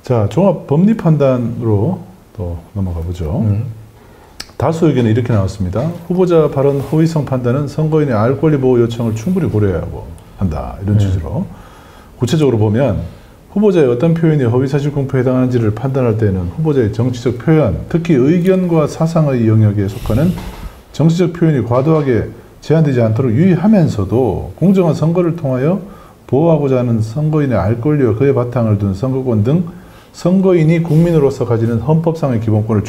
자, 종합 법리 판단으로 또 넘어가 보죠. 다수 의견이 이렇게 나왔습니다. 후보자 발언 허위성 판단은 선거인의 알 권리 보호 요청을 충분히 고려해야 한다. 이런 취지로. 구체적으로 보면 후보자의 어떤 표현이 허위사실 공표에 해당하는지를 판단할 때는 후보자의 정치적 표현, 특히 의견과 사상의 영역에 속하는 정치적 표현이 과도하게 제한되지 않도록 유의하면서도 공정한 선거를 통하여 보호하고자 하는 선거인의 알 권리와 그의 바탕을 둔 선거권 등 선거인이 국민으로서 가지는 헌법상의 기본권의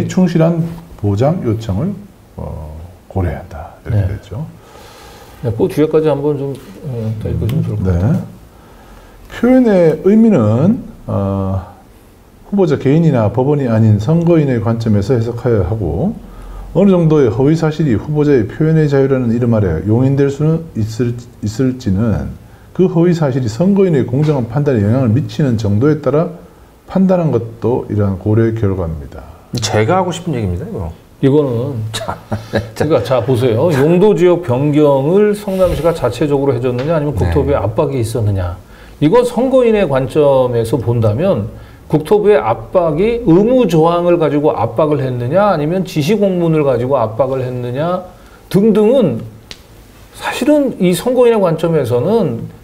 충실한 보장 요청을 고려해야 한다. 이렇게 됐죠. 네, 그 뒤에까지 한번 좀 더 읽어주면 좋을 것 같아요. 표현의 의미는 후보자 개인이나 법원이 아닌 선거인의 관점에서 해석하여야 하고 어느 정도의 허위사실이 후보자의 표현의 자유라는 이름 아래 용인될 수는 있을지는 그 허위사실이 선거인의 공정한 판단에 영향을 미치는 정도에 따라 판단한 것도 이러한 고려의 결과입니다. 제가 하고 싶은 얘기입니다, 이거. 이거는 그러니까 자 보세요. 용도지역 변경을 성남시가 자체적으로 해줬느냐 아니면 국토부의 압박이 있었느냐. 이거 선거인의 관점에서 본다면 국토부의 압박이 의무 조항을 가지고 압박을 했느냐 아니면 지시 공문을 가지고 압박을 했느냐 등등은 사실은 이 선거인의 관점에서는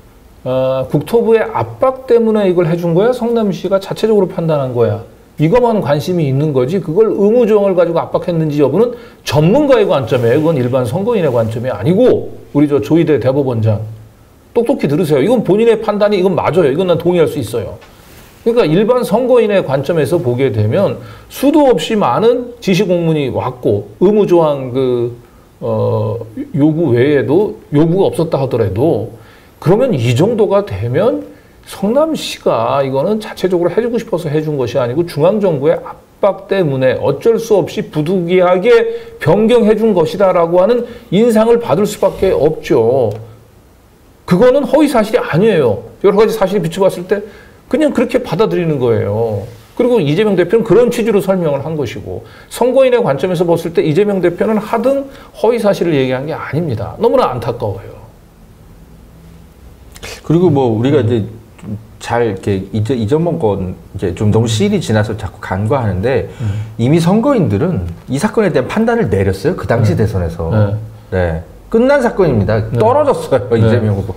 국토부의 압박 때문에 이걸 해준 거야? 성남시가 자체적으로 판단한 거야? 이것만 관심이 있는 거지 그걸 의무 조항을 가지고 압박했는지 여부는 전문가의 관점이에요. 그건 일반 선거인의 관점이 아니고 우리 저 조희대 대법원장 똑똑히 들으세요. 이건 본인의 판단이 이건 맞아요. 이건 난 동의할 수 있어요. 그러니까 일반 선거인의 관점에서 보게 되면 수도 없이 많은 지시 공문이 왔고 의무 조항 요구 외에도 요구가 없었다 하더라도 그러면 이 정도가 되면 성남시가 이거는 자체적으로 해주고 싶어서 해준 것이 아니고 중앙정부의 압박 때문에 어쩔 수 없이 부득이하게 변경해 준 것이다라고 하는 인상을 받을 수밖에 없죠. 그거는 허위사실이 아니에요. 여러 가지 사실이 비춰봤을 때 그냥 그렇게 받아들이는 거예요. 그리고 이재명 대표는 그런 취지로 설명을 한 것이고 선거인의 관점에서 봤을 때 이재명 대표는 하등 허위사실을 얘기한 게 아닙니다. 너무나 안타까워요. 그리고 뭐 우리가 이제 잘 이렇게 이전 건 이제 좀 너무 시일이 지나서 자꾸 간과하는데 이미 선거인들은 이 사건에 대한 판단을 내렸어요. 그 당시 대선에서. 네. 끝난 사건입니다. 떨어졌어요. 이재명 후보.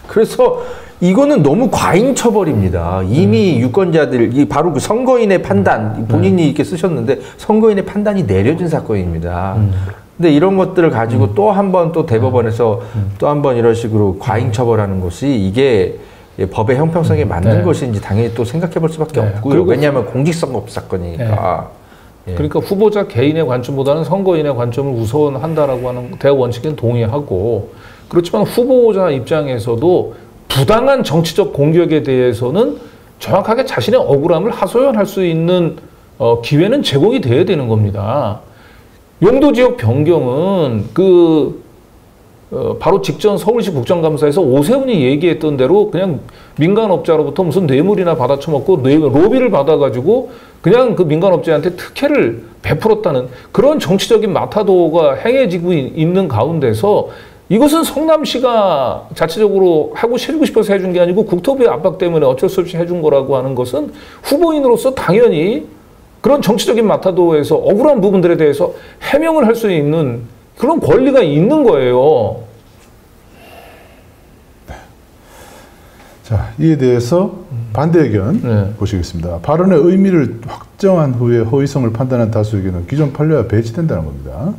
그래서 이거는 너무 과잉 처벌입니다. 이미 유권자들, 바로 그 선거인의 판단, 본인이 이렇게 쓰셨는데 선거인의 판단이 내려진 사건입니다. 근데 이런 것들을 가지고 또 한 번 또 대법원에서 또 한 번 이런 식으로 과잉 처벌하는 것이 이게 법의 형평성에 맞는 것인지 당연히 또 생각해 볼 수밖에 없고요. 왜냐하면 공직선거법 사건이니까. 그러니까 후보자 개인의 관점보다는 선거인의 관점을 우선한다라고 하는 대학 원칙에는 동의하고 그렇지만 후보자 입장에서도 부당한 정치적 공격에 대해서는 정확하게 자신의 억울함을 하소연할 수 있는 기회는 제공이 돼야 되는 겁니다. 용도지역 변경은 바로 직전 서울시 국정감사에서 오세훈이 얘기했던 대로 그냥 민간업자로부터 무슨 뇌물이나 받아 처먹고 로비를 받아가지고 그냥 그 민간업자한테 특혜를 베풀었다는 그런 정치적인 마타도가 행해지고 있는 가운데서 이것은 성남시가 자체적으로 해주고 싶어서 해준 게 아니고 국토부의 압박 때문에 어쩔 수 없이 해준 거라고 하는 것은 후보인으로서 당연히 그런 정치적인 마타도에서 억울한 부분들에 대해서 해명을 할 수 있는 그런 권리가 있는 거예요. 자, 이에 대해서 반대 의견 보시겠습니다. 발언의 의미를 확정한 후에 허위성을 판단한 다수 의견은 기존 판례와 배치된다는 겁니다.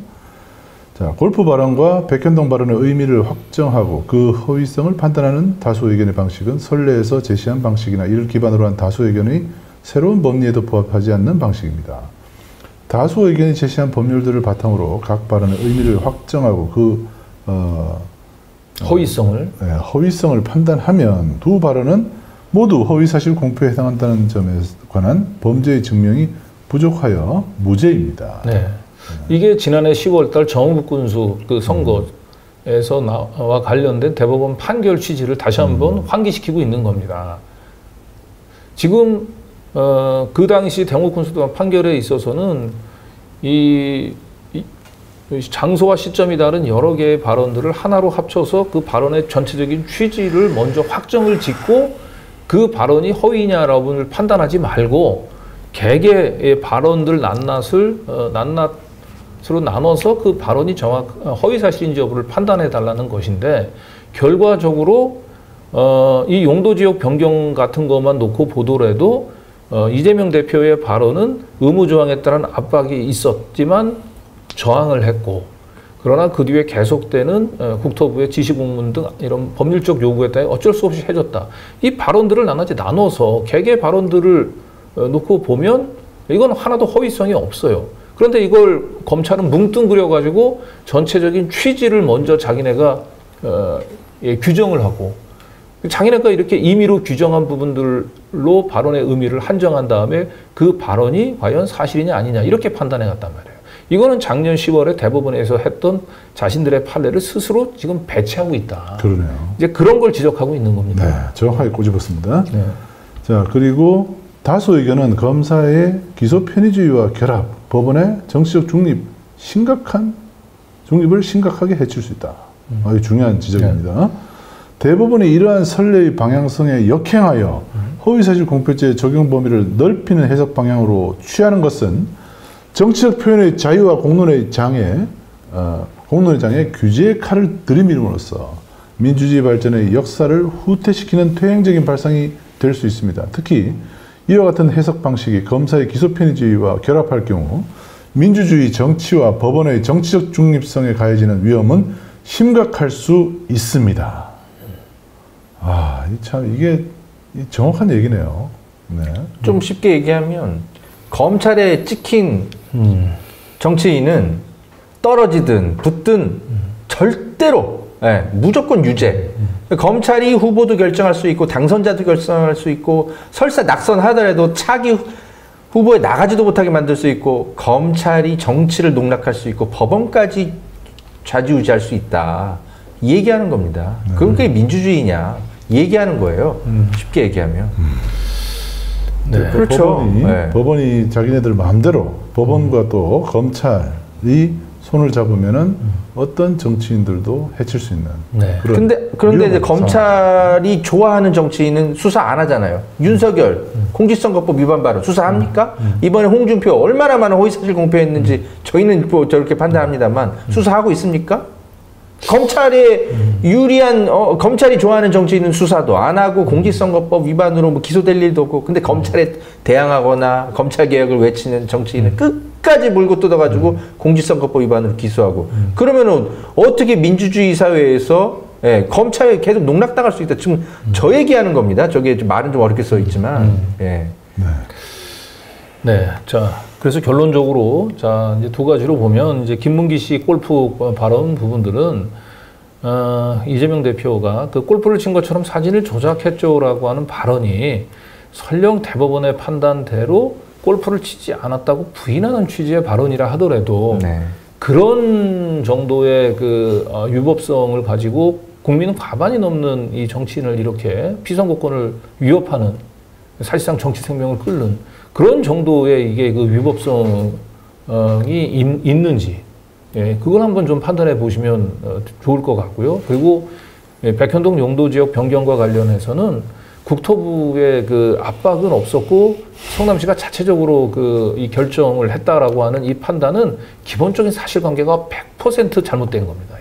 자, 골프 발언과 백현동 발언의 의미를 확정하고 그 허위성을 판단하는 다수 의견의 방식은 선례에서 제시한 방식이나 이를 기반으로 한 다수 의견의 새로운 법리에도 부합하지 않는 방식입니다. 다수 의견이 제시한 법률들을 바탕으로 각 발언의 의미를 확정하고 허위성을 판단하면 두 발언은 모두 허위사실 공표에 해당한다는 점에 관한 범죄의 증명이 부족하여 무죄입니다. 이게 지난해 10월달 정읍군수 그 선거에서 나와 관련된 대법원 판결 취지를 다시 한번 환기시키고 있는 겁니다. 지금 그 당시 정읍군수 판결에 있어서는 장소와 시점이 다른 여러 개의 발언들을 하나로 합쳐서 그 발언의 전체적인 취지를 먼저 확정을 짓고 그 발언이 허위냐라고를 판단하지 말고 개개의 발언들 낱낱으로 나눠서 그 발언이 허위 사실인지 여부를 판단해 달라는 것인데, 결과적으로 이 용도 지역 변경 같은 것만 놓고 보더라도 이재명 대표의 발언은 의무조항에 따른 압박이 있었지만 저항을 했고, 그러나 그 뒤에 계속되는 국토부의 지시공문 등 이런 법률적 요구에 따라 어쩔 수 없이 해줬다. 이 발언들을 나눠서 개개 발언들을 놓고 보면 이건 하나도 허위성이 없어요. 그런데 이걸 검찰은 뭉뚱그려가지고 전체적인 취지를 먼저 자기네가 규정을 하고, 자기네가 이렇게 임의로 규정한 부분들로 발언의 의미를 한정한 다음에 그 발언이 과연 사실이냐 아니냐 이렇게 판단해 갔단 말이에요. 이거는 작년 10월에 대법원에서 했던 자신들의 판례를 스스로 지금 배치하고 있다. 그러네요. 이제 그런 걸 지적하고 있는 겁니다. 네, 정확하게 꼬집었습니다. 네. 자, 그리고 다수 의견은 검사의 기소 편의주의와 결합, 법원의 정치적 중립을 심각하게 해칠 수 있다. 아주 중요한 지적입니다. 네. 대법원이 이러한 선례의 방향성에 역행하여 허위사실 공표죄 적용 범위를 넓히는 해석 방향으로 취하는 것은 정치적 표현의 자유와 공론의 장에 규제의 칼을 들이밀음으로써 민주주의 발전의 역사를 후퇴시키는 퇴행적인 발상이 될 수 있습니다. 특히 이와 같은 해석 방식이 검사의 기소 편의주의와 결합할 경우 민주주의 정치와 법원의 정치적 중립성에 가해지는 위험은 심각할 수 있습니다. 아, 참 이게 정확한 얘기네요. 네. 좀 쉽게 얘기하면 검찰에 찍힌 정치인은 떨어지든 붙든 절대로 무조건 유죄. 검찰이 후보도 결정할 수 있고 당선자도 결정할 수 있고 설사 낙선하더라도 차기 후보에 나가지도 못하게 만들 수 있고 검찰이 정치를 농락할 수 있고 법원까지 좌지우지할 수 있다. 이 얘기하는 겁니다. 그럼 그게 민주주의냐? 이 얘기하는 거예요. 쉽게 얘기하면. 네, 그렇죠. 법원이 자기네들 마음대로 법원과 또 검찰이 손을 잡으면은 어떤 정치인들도 해칠 수 있는. 네. 그런데 이제 검찰이 좋아하는 정치인은 수사 안 하잖아요. 윤석열 공직선거법 위반 발언 수사합니까? 이번에 홍준표 얼마나 많은 허위사실 공표했는지 저희는 뭐 저렇게 판단합니다만 수사하고 있습니까? 검찰에 유리한 검찰이 좋아하는 정치인은 수사도 안 하고 공직선거법 위반으로 뭐 기소될 일도 없고, 근데 검찰에 대항하거나 검찰 개혁을 외치는 정치인은 끝까지 물고 뜯어가지고 공직선거법 위반으로 기소하고, 그러면은 어떻게 민주주의 사회에서 검찰에 계속 농락당할 수 있다. 지금 저 얘기하는 겁니다. 저게 말은 좀 어렵게 써 있지만. 네, 자, 그래서 결론적으로 자 이제 두 가지로 보면 이제 김문기 씨 골프 발언 부분들은 이재명 대표가 그 골프를 친 것처럼 사진을 조작했죠라고 하는 발언이 설령 대법원의 판단대로 골프를 치지 않았다고 부인하는 취지의 발언이라 하더라도 그런 정도의 그 유법성을 가지고 국민은 과반이 넘는 이 정치인을 이렇게 피선거권을 위협하는, 사실상 정치 생명을 끊는 그런 정도의 이게 그 위법성이 있는지, 그걸 한번 좀 판단해 보시면 좋을 것 같고요. 그리고 백현동 용도지역 변경과 관련해서는 국토부의 그 압박은 없었고 성남시가 자체적으로 그 이 결정을 했다라고 하는 이 판단은 기본적인 사실관계가 100% 잘못된 겁니다.